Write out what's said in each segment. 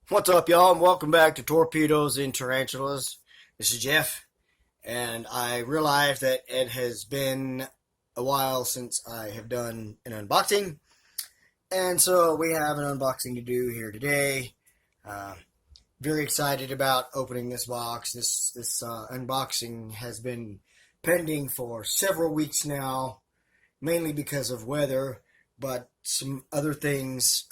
What's up, y'all, and welcome back to Torpedoes and Tarantulas. This is Jeff, and I realize that it has been a while since I have done an unboxing, and so we have an unboxing to do here today. Uh, Very excited about opening this box. This unboxing has been pending for several weeks now, mainly because of weather, but some other things.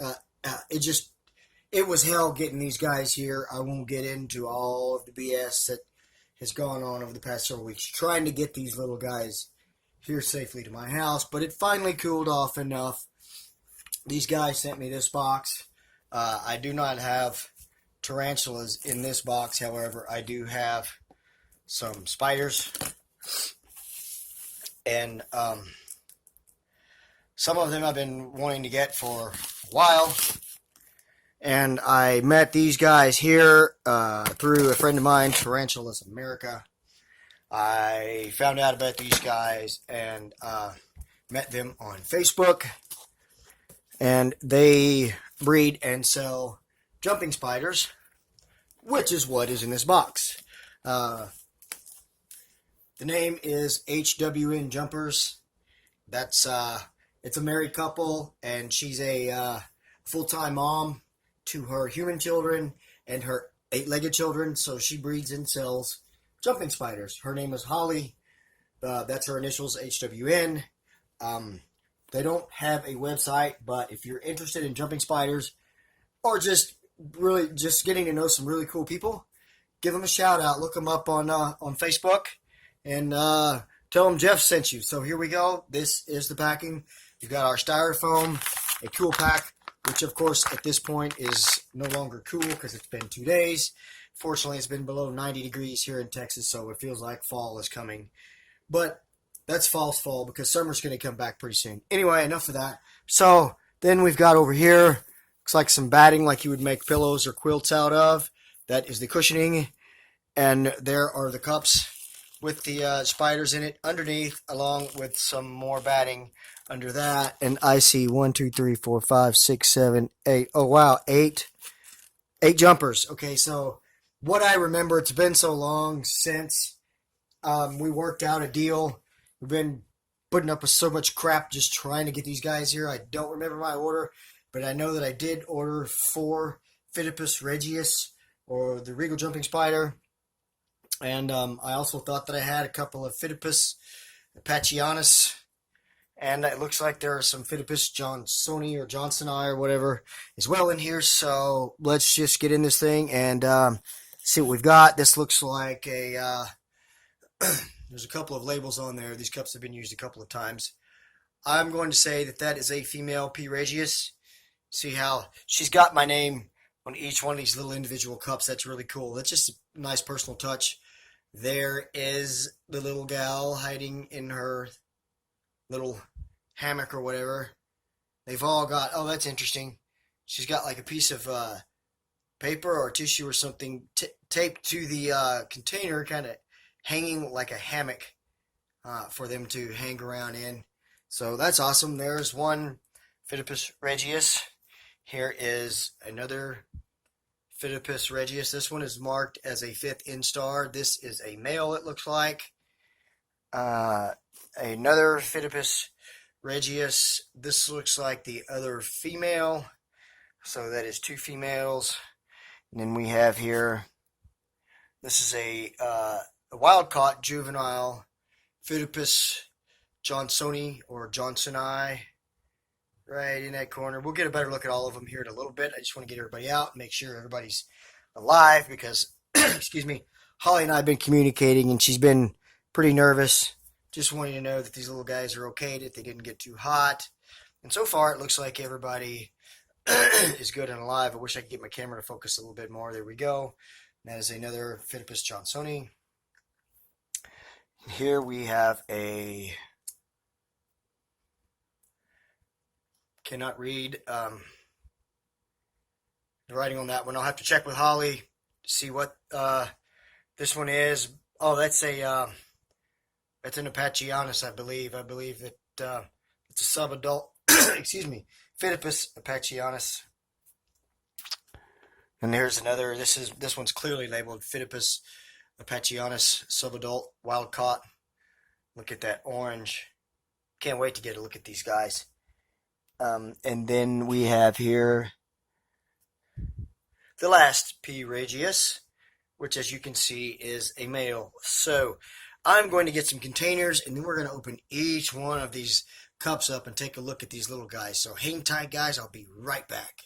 It was hell getting these guys here. I won't get into all of the BS that has gone on over the past several weeks trying to get these little guys here safely to my house, but it finally cooled off enough. These guys sent me this box. I do not have tarantulas in this box, however, I do have some spiders, and some of them I've been wanting to get for a while. And I met these guys here through a friend of mine, Tarantulas America. I found out about these guys and met them on Facebook. And they breed and sell jumping spiders, which is what is in this box. The name is HWN Jumpers. It's a married couple, and she's a full-time mom to her human children and her 8-legged children, so she breeds and sells jumping spiders. Her name is Holly. That's her initials, HWN. They don't have a website, but if you're interested in jumping spiders or just getting to know some really cool people, give them a shout out. Look them up on Facebook and tell them Jeff sent you. So here we go. This is the packing. We've got our styrofoam, a cool pack, which of course at this point is no longer cool because it's been 2 days. Fortunately, it's been below 90 degrees here in Texas, so it feels like fall is coming. But that's false fall because summer's going to come back pretty soon. Anyway, enough of that. So then we've got over here, looks like some batting like you would make pillows or quilts out of. That is the cushioning. And there are the cups with the spiders in it underneath, along with some more batting under that. And I see 1, 2, 3, 4, 5, 6, 7, 8. Oh, wow, 8 jumpers. Okay, so what I remember, it's been so long since we worked out a deal. We've been putting up with so much crap just trying to get these guys here. I don't remember my order, but I know that I did order 4 Phidippus regius, or the regal jumping spider. And I also thought that I had a couple of Phidippus apachianus. And it looks like there are some Phidippus johnsoni or johnsoni or whatever as well in here. So let's just get in this thing and see what we've got. This looks like a... there's a couple of labels on there. These cups have been used a couple of times. I'm going to say that that is a female P. regius. See how she's got my name on each one of these little individual cups. That's really cool. That's just a nice personal touch. There is the little gal hiding in her little hammock or whatever. They've all got, oh, that's interesting. She's got like a piece of paper or tissue or something taped to the container, kind of hanging like a hammock for them to hang around in. So that's awesome. There's one Phidippus regius. Here is another Phidippus regius. This one is marked as a 5th instar. This is a male, it looks like. Another Phidippus regius. This looks like the other female. So that is 2 females. And then we have here, this is a wild-caught juvenile Phidippus johnsoni or johnsoni, right in that corner. We'll get a better look at all of them here in a little bit. I just want to get everybody out, make sure everybody's alive because, excuse me, Holly and I have been communicating and she's been pretty nervous, just wanting to know that these little guys are okay, that they didn't get too hot. And so far, it looks like everybody is good and alive. I wish I could get my camera to focus a little bit more. There we go. That is another Phidippus johnsoni. Here we have a... Cannot read the writing on that one. I'll have to check with Holly to see what this one is. Oh, that's an apachianus, I believe. I believe that it's a subadult. Excuse me, Phidippus apachianus. And there's another. This one's clearly labeled Phidippus apacheonus subadult wild caught. Look at that orange. Can't wait to get a look at these guys. And then we have here the last P. regius, which as you can see is a male. So I'm going to get some containers and then we're going to open each one of these cups up and take a look at these little guys. So hang tight, guys. I'll be right back.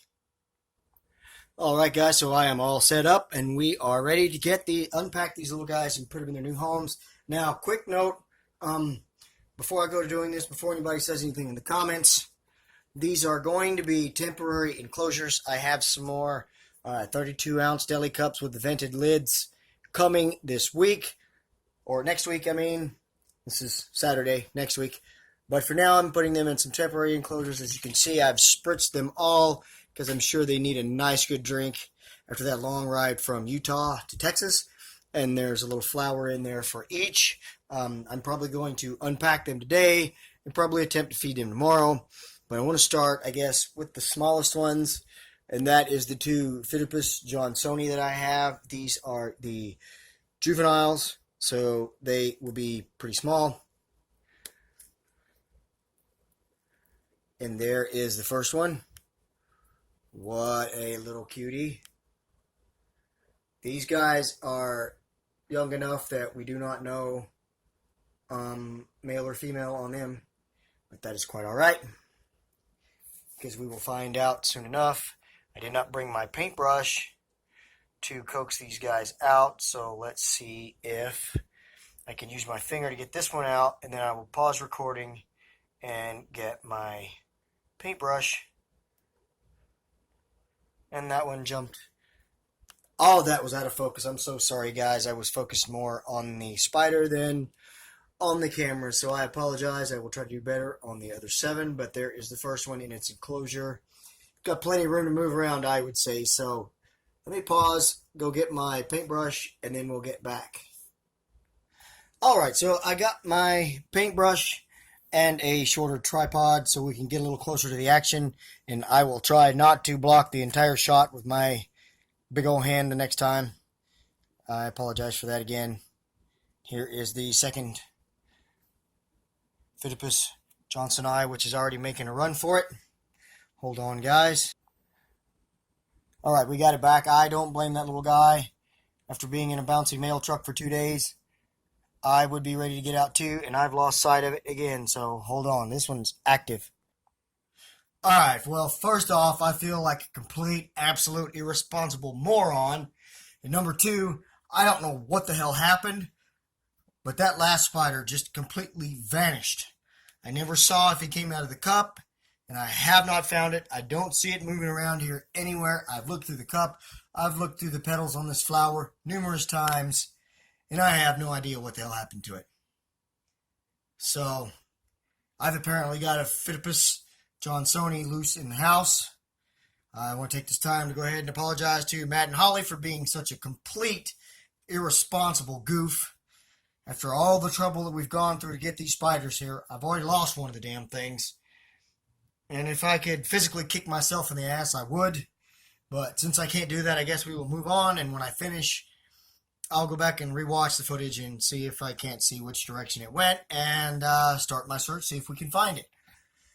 All right, guys. So I am all set up and we are ready to unpack these little guys and put them in their new homes. Now, quick note, before I go to doing this, before anybody says anything in the comments, these are going to be temporary enclosures. I have some more 32-ounce deli cups with the vented lids coming this week, or next week, I mean. This is Saturday, next week. But for now, I'm putting them in some temporary enclosures. As you can see, I've spritzed them all because I'm sure they need a nice, good drink after that long ride from Utah to Texas. And there's a little flower in there for each. I'm probably going to unpack them today and probably attempt to feed them tomorrow. But I want to start, I guess, with the smallest ones, and that is the two Phidippus johnsoni that I have. These are the juveniles, so they will be pretty small. And there is the first one. What a little cutie. These guys are young enough that we do not know male or female on them, but that is quite all right, because we will find out soon enough. I did not bring my paintbrush to coax these guys out, so let's see if I can use my finger to get this one out, and then I will pause recording and get my paintbrush. And that one jumped. All of that was out of focus. I'm so sorry, guys. I was focused more on the spider than on the camera, so I apologize. I will try to do better on the other 7, but there is the first one in its enclosure. Got plenty of room to move around, I would say. So let me pause, go get my paintbrush, and then we'll get back. All right, so I got my paintbrush and a shorter tripod so we can get a little closer to the action, and I will try not to block the entire shot with my big old hand the next time. I apologize for that again. Here is the second Phidippus johnsoni, which is already making a run for it. Hold on, guys. All right, we got it back. I don't blame that little guy. After being in a bouncy mail truck for 2 days, I would be ready to get out too, and I've lost sight of it again, so hold on. This one's active. All right, well, first off, I feel like a complete, absolute, irresponsible moron. And number 2, I don't know what the hell happened, but that last spider just completely vanished. I never saw if it came out of the cup, and I have not found it. I don't see it moving around here anywhere. I've looked through the cup. I've looked through the petals on this flower numerous times, and I have no idea what the hell happened to it. So, I've apparently got a Phidippus johnsoni loose in the house. I want to take this time to go ahead and apologize to Matt and Holly for being such a complete, irresponsible goof. After all the trouble that we've gone through to get these spiders here, I've already lost one of the damn things. And if I could physically kick myself in the ass, I would. But since I can't do that, I guess we will move on. And when I finish, I'll go back and rewatch the footage and see if I can't see which direction it went. And start my search, see if we can find it.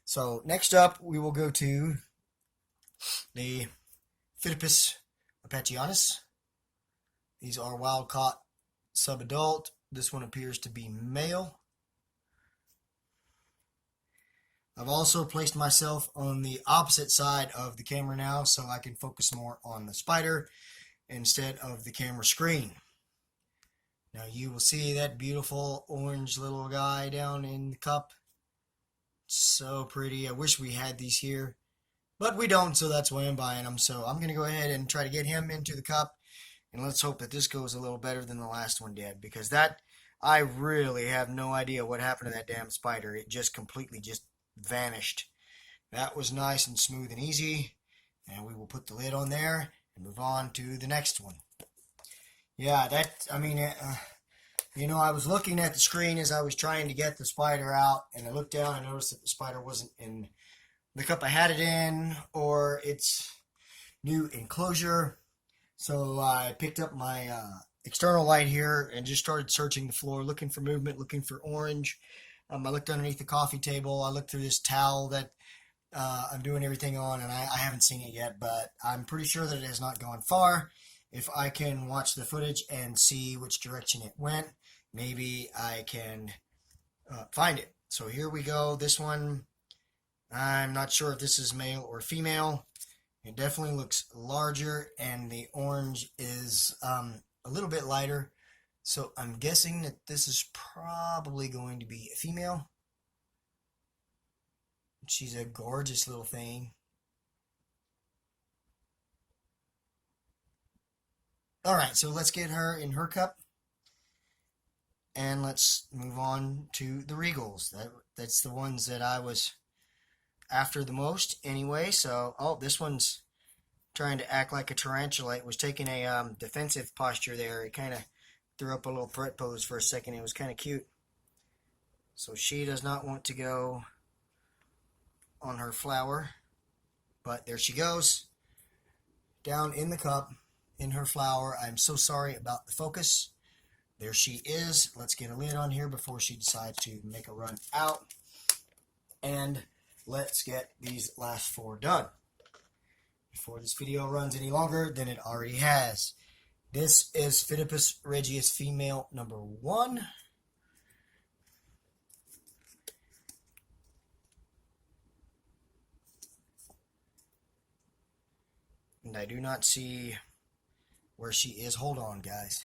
So next up, we will go to the Phidippus apacheonus. These are wild-caught subadult. This one appears to be male. I've also placed myself on the opposite side of the camera now so I can focus more on the spider instead of the camera screen. Now you will see that beautiful orange little guy down in the cup. So pretty. I wish we had these here, but we don't, so that's why I'm buying them. So I'm going to go ahead and try to get him into the cup, and let's hope that this goes a little better than the last one did, because that, I really have no idea what happened to that damn spider. It just completely just vanished. That was nice and smooth and easy, and we will put the lid on there and move on to the next one. Yeah, that, I mean, you know, I was looking at the screen as I was trying to get the spider out, and I looked down and noticed that the spider wasn't in the cup I had it in, or its new enclosure. So I picked up my external light here and just started searching the floor, looking for movement, looking for orange. I looked underneath the coffee table. I looked through this towel that I'm doing everything on, and I haven't seen it yet, but I'm pretty sure that it has not gone far. If I can watch the footage and see which direction it went, maybe I can find it. So here we go. This one, I'm not sure if this is male or female. It definitely looks larger, and the orange is a little bit lighter. So I'm guessing that this is probably going to be a female. She's a gorgeous little thing. All right, so let's get her in her cup, and let's move on to the Regals. That's the ones that I was after the most anyway. So, oh, this one's trying to act like a tarantula. It was taking a defensive posture there. It kind of threw up a little threat pose for a second. It was kind of cute. So she does not want to go on her flower, but there she goes, down in the cup, in her flower. I'm so sorry about the focus. There she is. Let's get a lid on here before she decides to make a run out. And let's get these last four done before this video runs any longer than it already has. This is Phidippus regius female number 1. And I do not see where she is. Hold on, guys.